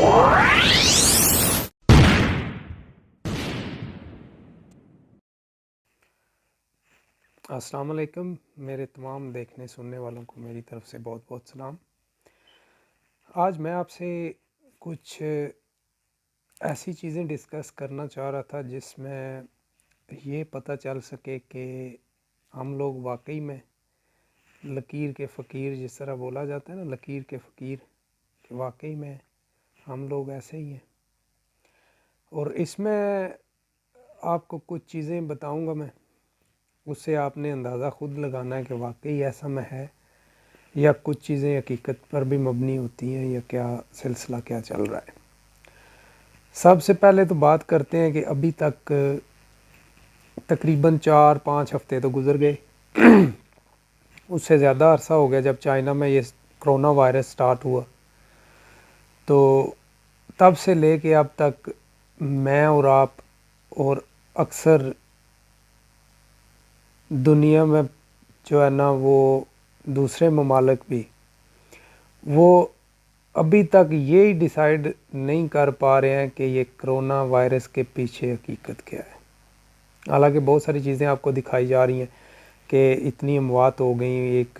अस्सलाम वालेकुम। मेरे तमाम देखने सुनने वालों को मेरी तरफ़ से बहुत बहुत सलाम। आज मैं आपसे कुछ ऐसी चीज़ें डिस्कस करना चाह रहा था जिसमें ये पता चल सके कि हम लोग वाकई में लकीर के फ़कीर, जिस तरह बोला जाता है ना, लकीर के फ़कीर, कि वाकई में हम लोग ऐसे ही हैं। और इसमें आपको कुछ चीज़ें बताऊंगा मैं, उससे आपने अंदाज़ा ख़ुद लगाना है कि वाकई ऐसा में है या कुछ चीज़ें हकीकत पर भी मबनी होती हैं, या क्या सिलसिला क्या चल रहा है। सबसे पहले तो बात करते हैं कि अभी तक तकरीबन 4-5 हफ़्ते तो गुज़र गए। उससे ज़्यादा अरसा हो गया जब चाइना में ये कोरोना वायरस स्टार्ट हुआ। तो तब से ले के अब तक मैं और आप और अक्सर दुनिया में जो है ना, वो दूसरे ममालिक भी, वो अभी तक ये डिसाइड नहीं कर पा रहे हैं कि ये कोरोना वायरस के पीछे हकीकत क्या है। हालांकि बहुत सारी चीज़ें आपको दिखाई जा रही हैं कि इतनी अमवात हो गई, एक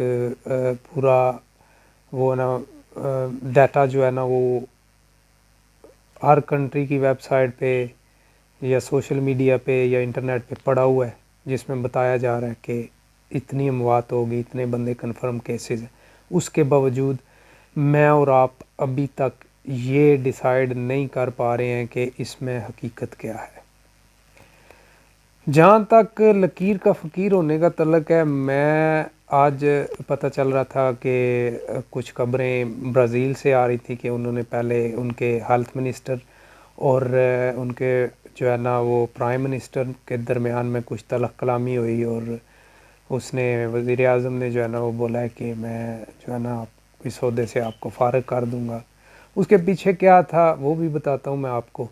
पूरा वो ना डाटा जो है ना, वो हर कंट्री की वेबसाइट पे या सोशल मीडिया पे या इंटरनेट पे पड़ा हुआ है, जिसमें बताया जा रहा है कि इतनी अमवात हो गई, इतने बंदे कन्फर्म केसेस हैं। उसके बावजूद मैं और आप अभी तक ये डिसाइड नहीं कर पा रहे हैं कि इसमें हकीकत क्या है। जहाँ तक लकीर का फ़कीर होने का तल्लक है, मैं आज पता चल रहा था कि कुछ खबरें ब्राज़ील से आ रही थी कि उन्होंने पहले उनके हेल्थ मिनिस्टर और उनके जो है ना, वो प्राइम मिनिस्टर के दरमियान में कुछ तलख़ कलामी हुई, और उसने वज़ीर आज़म ने जो है ना, वो बोला है कि मैं जो है ना, इस ओहदे से आपको फ़ारिग कर दूंगा। उसके पीछे क्या था वो भी बताता हूँ मैं आपको।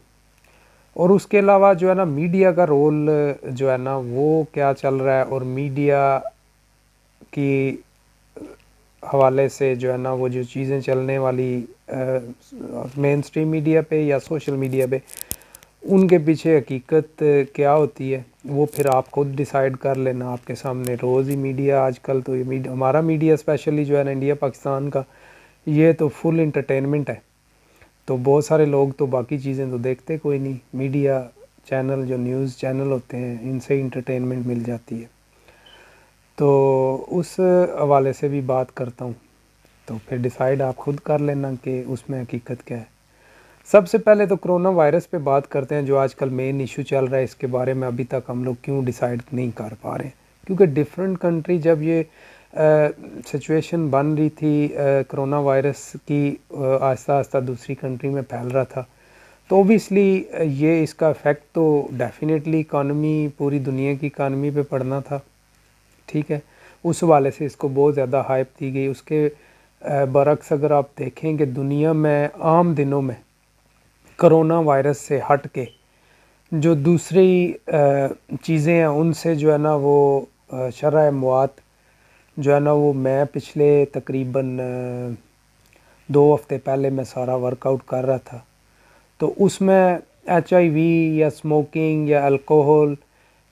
और उसके अलावा जो है ना, मीडिया का रोल जो है ना, वो क्या चल रहा है, और मीडिया की हवाले से जो है ना, वो जो चीज़ें चलने वाली मेन स्ट्रीम मीडिया पे या सोशल मीडिया पे, उनके पीछे हकीकत क्या होती है, वो फिर आप खुद डिसाइड कर लेना। आपके सामने रोज़ ही मीडिया, आजकल तो ये हमारा मीडिया स्पेशली जो है ना, इंडिया पाकिस्तान का, ये तो फुल इंटरटेनमेंट है। तो बहुत सारे लोग तो बाकी चीज़ें तो देखते कोई नहीं, मीडिया चैनल जो न्यूज़ चैनल होते हैं, इनसे इंटरटेनमेंट मिल जाती है। तो उस हवाले से भी बात करता हूँ, तो फिर डिसाइड आप खुद कर लेना कि उसमें हकीकत क्या है। सबसे पहले तो कोरोना वायरस पे बात करते हैं, जो आजकल मेन इशू चल रहा है। इसके बारे में अभी तक हम लोग क्यों डिसाइड नहीं कर पा रहे हैं, क्योंकि डिफरेंट कंट्री जब ये सिचुएशन बन रही थी कोरोना वायरस की, आहिस्ता आहिस्ता दूसरी कंट्री में फैल रहा था, तो ओबियसली ये इसका इफ़ेक्ट तो डेफिनेटली इकानमी, पूरी दुनिया की इकानमी पे पड़ना था। ठीक है, उस वाले से इसको बहुत ज़्यादा हाइप दी गई। उसके बरक्स अगर आप देखें कि दुनिया में आम दिनों में कोरोना वायरस से हट के जो दूसरी चीज़ें हैं, उनसे जो है ना, वो शरह अमवात जो है ना, वो मैं पिछले तकरीबन 2 हफ़्ते पहले मैं सारा वर्कआउट कर रहा था, तो उसमें HIV या स्मोकिंग या अल्कोहल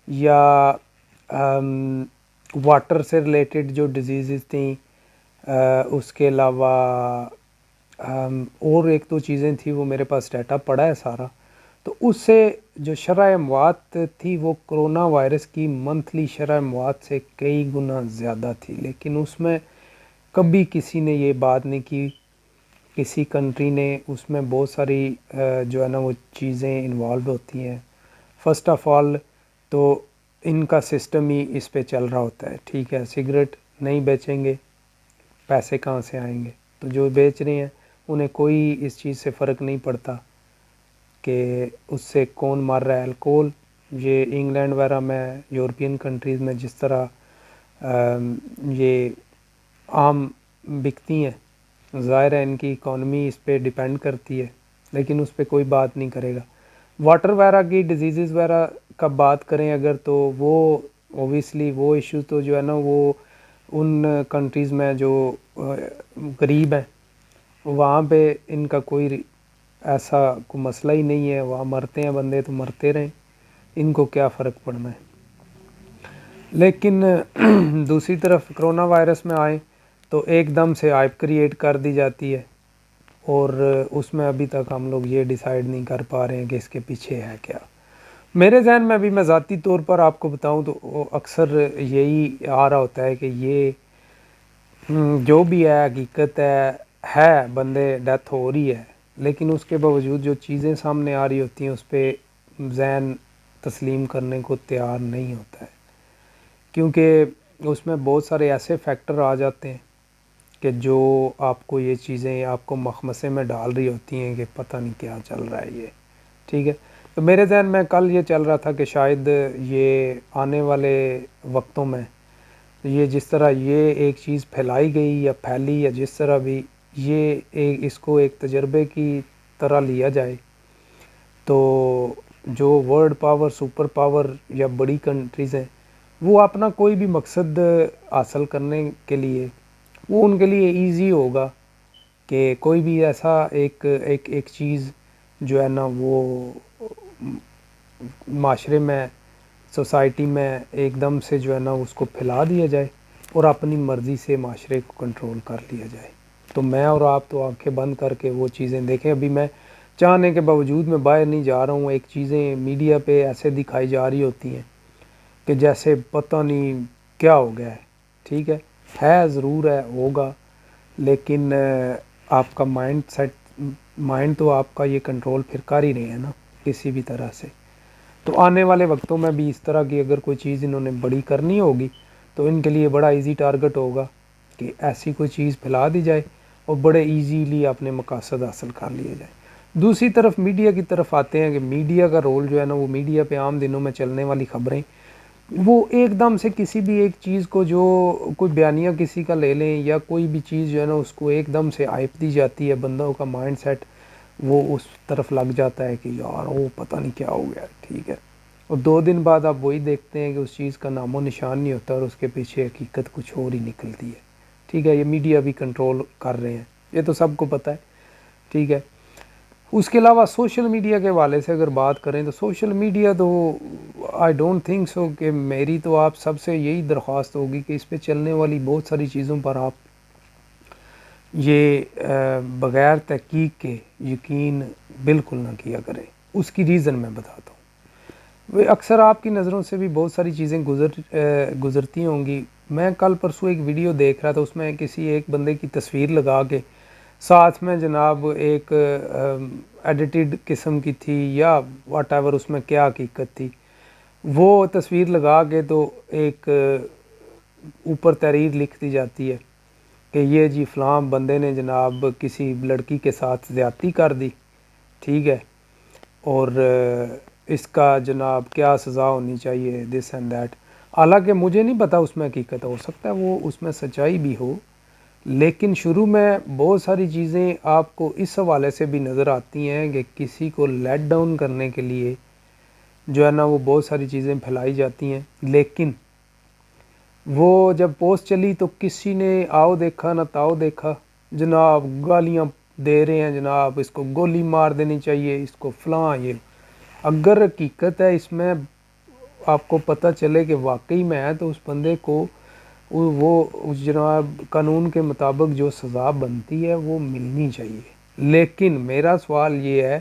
या वाटर से रिलेटेड जो डिजीज़ थी, उसके अलावा और एक दो चीज़ें थी, वो मेरे पास डाटा पड़ा है सारा। तो उससे जो शरह अमवात थी, वो कोरोना वायरस की मंथली शरह अमवात से कई गुना ज़्यादा थी। लेकिन उसमें कभी किसी ने ये बात नहीं की, किसी कंट्री ने, उसमें बहुत सारी जो है ना, वो चीज़ें इन्वॉल्व होती हैं। फ़र्स्ट ऑफ़ ऑल तो इनका सिस्टम ही इस पे चल रहा होता है। ठीक है, सिगरेट नहीं बेचेंगे, पैसे कहाँ से आएंगे? तो जो बेच रहे हैं उन्हें कोई इस चीज़ से फ़र्क नहीं पड़ता कि उससे कौन मर रहा है। अल्कोहल, ये इंग्लैंड वगैरह में, यूरोपियन कंट्रीज़ में जिस तरह ये आम बिकती हैं, ज़ाहिर है इनकी इकॉनमी इस पे डिपेंड करती है, लेकिन उस पर कोई बात नहीं करेगा। वाटर वगैरह की डिजीज़ वगैरह का बात करें अगर, तो वो ओबियसली वो इशू तो जो है ना, वो उन कंट्रीज़ में जो गरीब हैं, वहाँ पे इनका कोई ऐसा कोई मसला ही नहीं है, वहाँ मरते हैं बंदे तो मरते रहें, इनको क्या फ़र्क पड़ना है। लेकिन दूसरी तरफ कोरोना वायरस में आए तो एकदम से हाइप क्रिएट कर दी जाती है, और उसमें अभी तक हम लोग ये डिसाइड नहीं कर पा रहे हैं कि इसके पीछे है क्या। मेरे जहन में अभी मैं ज़ाती तौर पर आपको बताऊं तो अक्सर यही आ रहा होता है कि ये जो भी है हकीकत है बंदे डेथ हो रही है, लेकिन उसके बावजूद जो चीज़ें सामने आ रही होती हैं उस पर जहन तस्लीम करने को तैयार नहीं होता है, क्योंकि उसमें बहुत सारे ऐसे फैक्टर आ जाते हैं कि जो आपको ये चीज़ें आपको मखमसे में डाल रही होती हैं कि पता नहीं क्या चल रहा है ये। ठीक है, तो मेरे जहन में कल ये चल रहा था कि शायद ये आने वाले वक्तों में ये जिस तरह ये एक चीज़ फैलाई गई या फैली या जिस तरह भी ये इसको एक तजर्बे की तरह लिया जाए, तो जो वर्ल्ड पावर, सुपर पावर या बड़ी कंट्रीज़ हैं वो अपना कोई भी मकसद हासिल करने के लिए वो उनके लिए इजी होगा कि कोई भी ऐसा एक एक एक चीज़ जो है ना वो माशरे में, सोसाइटी में एकदम से जो है ना उसको फैला दिया जाए और अपनी मर्ज़ी से माशरे को कंट्रोल कर लिया जाए। तो मैं और आप तो आंखें बंद करके वो चीज़ें देखें। अभी मैं चाहने के बावजूद मैं बाहर नहीं जा रहा हूँ, एक चीज़ें मीडिया पे ऐसे दिखाई जा रही होती हैं कि जैसे पता नहीं क्या हो गया है। ठीक है ज़रूर है, होगा, लेकिन आपका माइंड तो आपका ये कंट्रोल फिर कर ही रहे हैं ना किसी भी तरह से। तो आने वाले वक्तों में भी इस तरह की अगर कोई चीज़ इन्होंने बड़ी करनी होगी तो इनके लिए बड़ा इजी टारगेट होगा कि ऐसी कोई चीज़ फैला दी जाए और बड़े इजीली अपने मकसद हासिल कर लिए जाए। दूसरी तरफ मीडिया की तरफ आते हैं कि मीडिया का रोल जो है ना, वो मीडिया पे आम दिनों में चलने वाली ख़बरें वो एकदम से किसी भी एक चीज़ को, जो कोई बयानिया किसी का ले लें या कोई भी चीज़ जो है ना उसको एकदम से हाइप दी जाती है, बंदों का माइंड सेट वो उस तरफ लग जाता है कि यार वो पता नहीं क्या हो गया। ठीक है, और 2 दिन बाद आप वही देखते हैं कि उस चीज़ का नामो निशान नहीं होता और उसके पीछे हकीकत कुछ और ही निकलती है। ठीक है, ये मीडिया भी कंट्रोल कर रहे हैं, ये तो सबको पता है। ठीक है, उसके अलावा सोशल मीडिया के हवाले से अगर बात करें तो सोशल मीडिया तो आई डोंट थिंक सो कि मेरी तो आप सबसे यही दरख्वास्त होगी कि इस पे चलने वाली बहुत सारी चीज़ों पर आप ये बग़ैर तहकीक के यकीन बिल्कुल ना किया करें। उसकी रीज़न मैं बताता हूँ। वे अक्सर आपकी नज़रों से भी बहुत सारी चीज़ें गुज़रती होंगी। मैं कल परसों एक वीडियो देख रहा था, उसमें किसी एक बंदे की तस्वीर लगा के साथ में जनाब एक एडिटेड किस्म की थी या वाट एवर, उसमें क्या हकीकत थी, वो तस्वीर लगा के तो एक ऊपर तहरीर लिख दी जाती है कि ये जी फ़लाँ बंदे ने जनाब किसी लड़की के साथ ज़्यादती कर दी। ठीक है, और इसका जनाब क्या सज़ा होनी चाहिए, दिस एंड दैट। हालांकि मुझे नहीं पता उसमें हकीकत, हो सकता है वो उसमें सच्चाई भी हो, लेकिन शुरू में बहुत सारी चीज़ें आपको इस हवाले से भी नज़र आती हैं कि किसी को लेट डाउन करने के लिए जो है ना वो बहुत सारी चीज़ें फैलाई जाती हैं। लेकिन वो जब पोस्ट चली तो किसी ने आओ देखा ना ताओ देखा, जनाब गालियाँ दे रहे हैं, जनाब इसको गोली मार देनी चाहिए, इसको फ़लाँ ये। अगर हकीकत है इसमें आपको पता चले कि वाकई में है तो उस बंदे को वो उस जनाब कानून के मुताबिक जो सज़ा बनती है वो मिलनी चाहिए। लेकिन मेरा सवाल ये है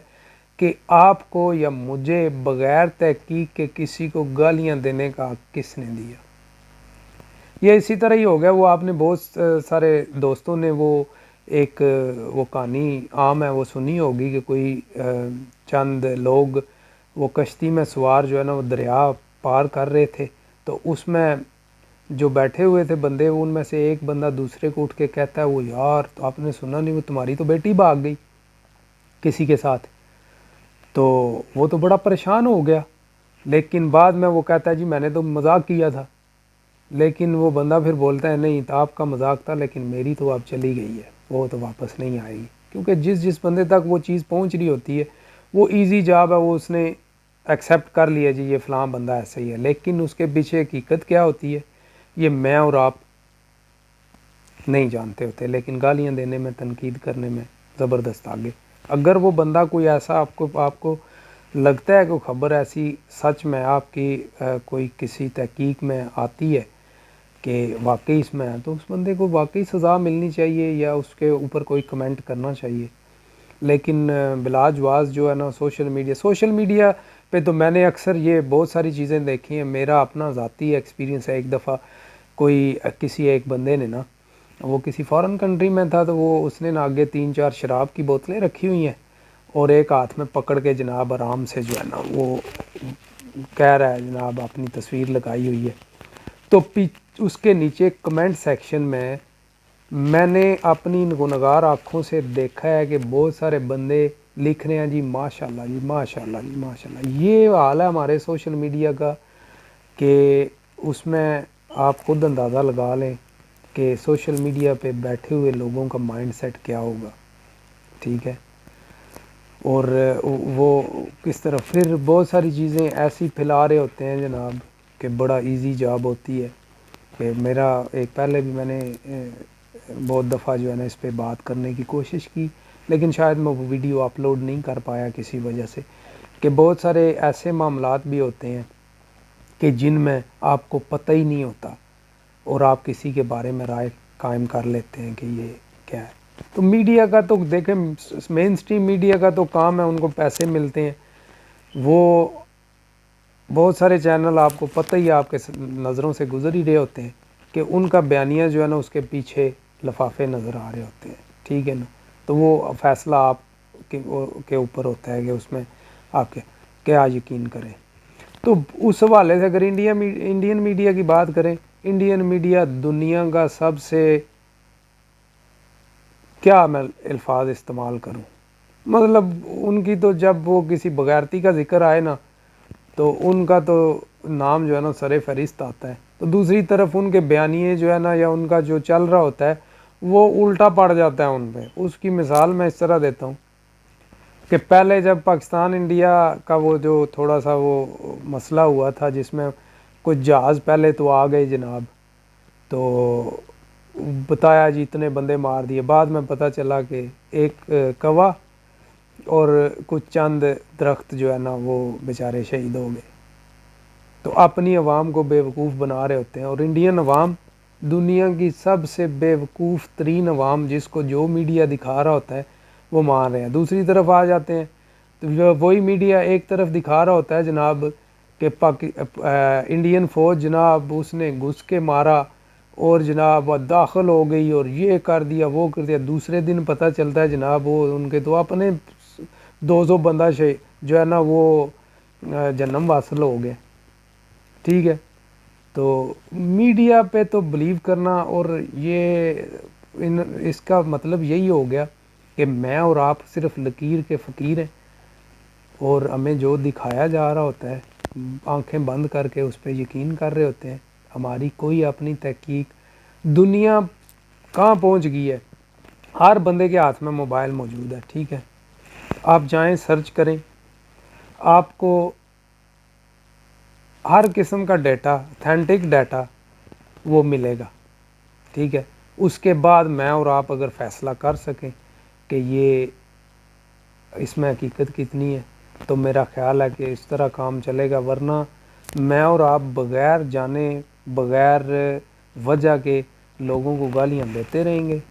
कि आपको या मुझे बग़ैर तहकीक के किसी को गालियाँ देने का हक़ किसने दिया? ये इसी तरह ही हो गया। वो आपने बहुत सारे दोस्तों ने वो एक वो कहानी आम है वो सुनी होगी कि कोई चंद लोग वो कश्ती में सवार जो है ना वो दरिया पार कर रहे थे, तो उसमें जो बैठे हुए थे बंदे, उनमें से एक बंदा दूसरे को उठ के कहता है वो यार तो आपने सुना नहीं, वो तुम्हारी तो बेटी भाग गई किसी के साथ। तो वो तो बड़ा परेशान हो गया, लेकिन बाद में वो कहता है जी मैंने तो मजाक किया था। लेकिन वो बंदा फिर बोलता है नहीं तो आपका मजाक था, लेकिन मेरी तो अब चली गई है, वो तो वापस नहीं आएगी। क्योंकि जिस जिस बंदे तक वो चीज़ पहुंच रही होती है वो इजी जॉब है, वो उसने एक्सेप्ट कर लिया जी ये फ़लाँ बंदा ऐसा ही है। लेकिन उसके पीछे हकीकत क्या होती है ये मैं और आप नहीं जानते होते, लेकिन गालियाँ देने में, तनकीद करने में ज़बरदस्त आगे अगर वो बंदा कोई ऐसा आपको लगता है कि खबर ऐसी सच में आपकी कोई किसी तहकीक में आती है कि वाकई इसमें है, तो उस बंदे को वाकई सज़ा मिलनी चाहिए या उसके ऊपर कोई कमेंट करना चाहिए। लेकिन बिलाजवाज़ जो है ना सोशल मीडिया पे तो मैंने अक्सर ये बहुत सारी चीज़ें देखी हैं। मेरा अपना ज़ाती एक्सपीरियंस है। एक दफ़ा कोई किसी एक बंदे ने ना, वो किसी फॉरेन कंट्री में था, तो वो उसने ना आगे 3-4 शराब की बोतलें रखी हुई हैं और एक हाथ में पकड़ के जनाब आराम से जो है ना वो कह रहा है जनाब अपनी तस्वीर लगाई हुई है। तो उसके नीचे कमेंट सेक्शन में मैंने अपनी गुनहगार आँखों से देखा है कि बहुत सारे बंदे लिख रहे हैं जी माशाल्लाह जी माशाल्लाह जी माशाल्लाह। ये हाल है हमारे सोशल मीडिया का कि उसमें आप खुद अंदाज़ा लगा लें कि सोशल मीडिया पे बैठे हुए लोगों का माइंडसेट क्या होगा, ठीक है। और वो किस तरह फिर बहुत सारी चीज़ें ऐसी फैला रहे होते हैं जनाब कि बड़ा इजी जॉब होती है। कि मेरा एक पहले भी मैंने बहुत दफ़ा जो है ना इस पे बात करने की कोशिश की, लेकिन शायद मैं वो वीडियो अपलोड नहीं कर पाया किसी वजह से, कि बहुत सारे ऐसे मामलात भी होते हैं कि जिनमें आपको पता ही नहीं होता और आप किसी के बारे में राय कायम कर लेते हैं कि ये क्या है। तो मीडिया का तो देखें, मेन स्ट्रीम मीडिया का तो काम है, उनको पैसे मिलते हैं। वो बहुत सारे चैनल आपको पता ही है, आपके नज़रों से गुजर ही रहे होते हैं कि उनका बयानिया जो है ना उसके पीछे लफाफे नज़र आ रहे होते हैं, ठीक है ना। तो वो फ़ैसला आप के ऊपर होता है कि उसमें आपके क्या यकीन करें। तो उस हवाले से अगर इंडियन मीडिया की बात करें, इंडियन मीडिया दुनिया का सबसे, क्या मैं अल्फाज इस्तेमाल करूं, मतलब उनकी तो जब वो किसी बगैरती का जिक्र आए ना तो उनका तो नाम जो है ना सरे फहरिस्त आता है। तो दूसरी तरफ उनके बयानिए जो है ना या उनका जो चल रहा होता है वो उल्टा पड़ जाता है उन पे। उसकी मिसाल मैं इस तरह देता हूँ कि पहले जब पाकिस्तान इंडिया का वो जो थोड़ा सा वो मसला हुआ था जिसमें कुछ जहाज़ पहले तो आ गए जनाब, तो बताया जी इतने बंदे मार दिए, बाद में पता चला कि एक कौवा और कुछ चंद दरख्त जो है ना वो बेचारे शहीद हो गए। तो अपनी आवाम को बेवकूफ़ बना रहे होते हैं। और इंडियन अवाम दुनिया की सबसे बेवकूफ़ तरीन अवाम, जिसको जो मीडिया दिखा रहा होता है वो मान रहे हैं। दूसरी तरफ आ जाते हैं तो वही मीडिया एक तरफ दिखा रहा होता है जनाब कि इंडियन फ़ौज जनाब उसने घुस के मारा और जनाब दाखिल हो गई और ये कर दिया वो कर दिया। दूसरे दिन पता चलता है जनाब वो उनके तो अपने 200 बंदा जो है ना वो जन्म हासिल हो गए, ठीक है। तो मीडिया पे तो बिलीव करना, और ये इसका मतलब यही हो गया कि मैं और आप सिर्फ लकीर के फ़कीर हैं और हमें जो दिखाया जा रहा होता है आंखें बंद करके उस पर यकीन कर रहे होते हैं। हमारी कोई अपनी तहकीक, दुनिया कहाँ पहुँच गई है, हर बंदे के हाथ में मोबाइल मौजूद है, ठीक है। आप जाएं सर्च करें, आपको हर किस्म का डाटा, ऑथेंटिक डाटा वो मिलेगा, ठीक है। उसके बाद मैं और आप अगर फ़ैसला कर सकें कि ये इसमें हकीकत कितनी है, तो मेरा ख़्याल है कि इस तरह काम चलेगा। वरना मैं और आप बग़ैर जाने बग़ैर वजह के लोगों को गालियाँ देते रहेंगे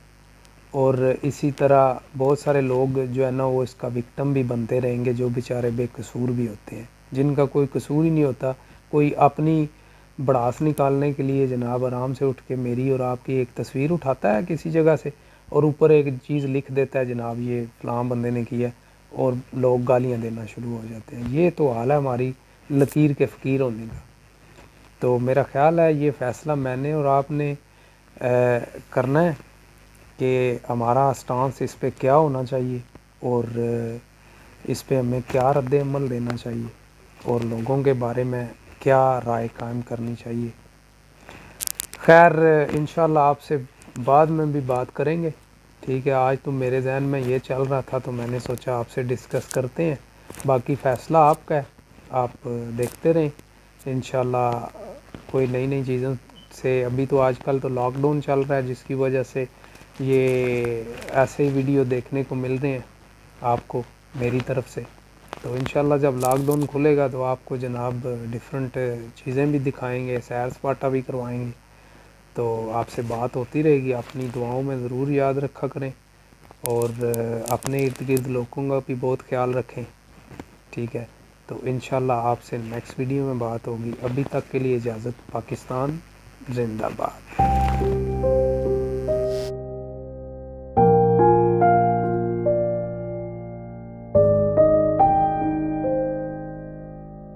और इसी तरह बहुत सारे लोग जो है ना वो इसका विक्टिम भी बनते रहेंगे, जो बेचारे बेकसूर भी होते हैं, जिनका कोई कसूर ही नहीं होता। कोई अपनी भड़ास निकालने के लिए जनाब आराम से उठ के मेरी और आपकी एक तस्वीर उठाता है किसी जगह से और ऊपर एक चीज़ लिख देता है जनाब ये फ़लाँ बंदे ने किया, और लोग गालियाँ देना शुरू हो जाते हैं। ये तो हाल है हमारी लकीर के फ़कीर होने का। तो मेरा ख़्याल है ये फ़ैसला मैंने और आपने करना है कि हमारा स्टांस इस पे क्या होना चाहिए और इस पे हमें क्या रद्द-ए-अमल देना चाहिए और लोगों के बारे में क्या राय कायम करनी चाहिए। खैर इंशाल्लाह आपसे बाद में भी बात करेंगे, ठीक है। आज तो मेरे जहन में ये चल रहा था तो मैंने सोचा आपसे डिस्कस करते हैं। बाकी फ़ैसला आपका है, आप देखते रहें। इंशाल्लाह कोई नई चीज़ों से, अभी तो आजकल तो लॉकडाउन चल रहा है जिसकी वजह से ये ऐसे वीडियो देखने को मिल रहे हैं। आपको मेरी तरफ से। तो इंशाल्लाह जब लॉकडाउन खुलेगा तो आपको जनाब डिफरेंट चीज़ें भी दिखाएंगे, सैर सपाटा भी करवाएंगे। तो आपसे बात होती रहेगी। अपनी दुआओं में ज़रूर याद रखा करें और अपने इर्द गिर्द लोगों का भी बहुत ख्याल रखें। ठीक है, तो इंशाल्लाह आपसे नेक्स्ट वीडियो में बात होगी। अभी तक के लिए इजाज़त। पाकिस्तान जिंदाबाद।